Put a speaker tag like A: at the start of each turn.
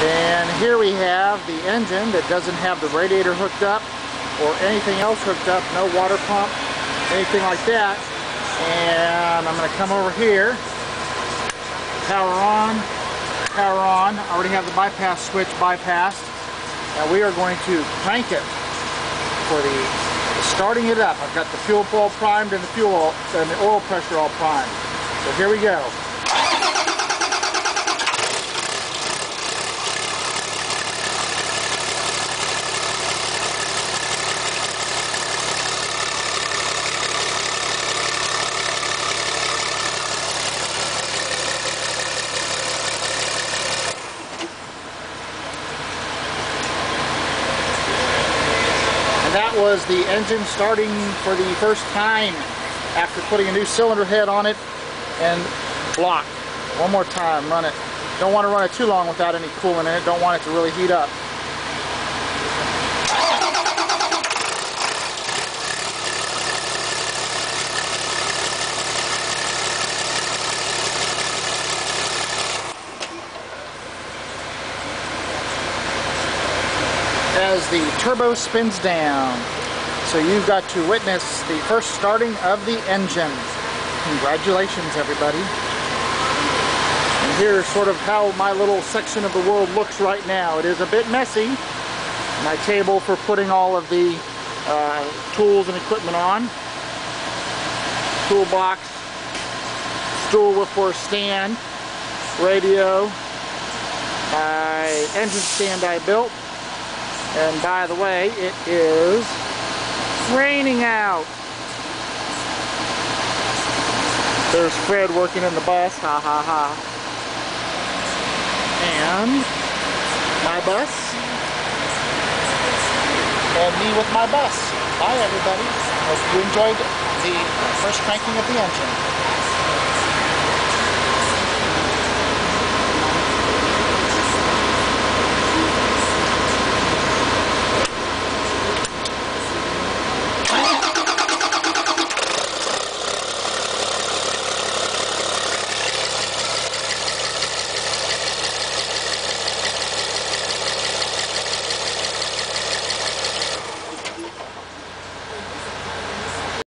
A: And here we have the engine that doesn't have the radiator hooked up or anything else hooked up, no water pump, anything like that. And I'm going to come over here, power on, power on. I already have the bypass switch bypassed. Now we are going to crank it for the starting it up. I've got the fuel all primed and the oil pressure all primed. So here we go. That was the engine starting for the first time after putting a new cylinder head on it and block. One more time, run it. Don't want to run it too long without any coolant in it. Don't want it to really heat up. As the turbo spins down. So you've got to witness the first starting of the engine. Congratulations, everybody. And here's sort of how my little section of the world looks right now. It is a bit messy. My table for putting all of the tools and equipment on. Toolbox, stool for a stand, radio, my engine stand I built. And by the way, it is raining out. There's Fred working in the bus, ha ha ha. And my bus. And me with my bus. Bye everybody. Hope you enjoyed the first cranking of the engine.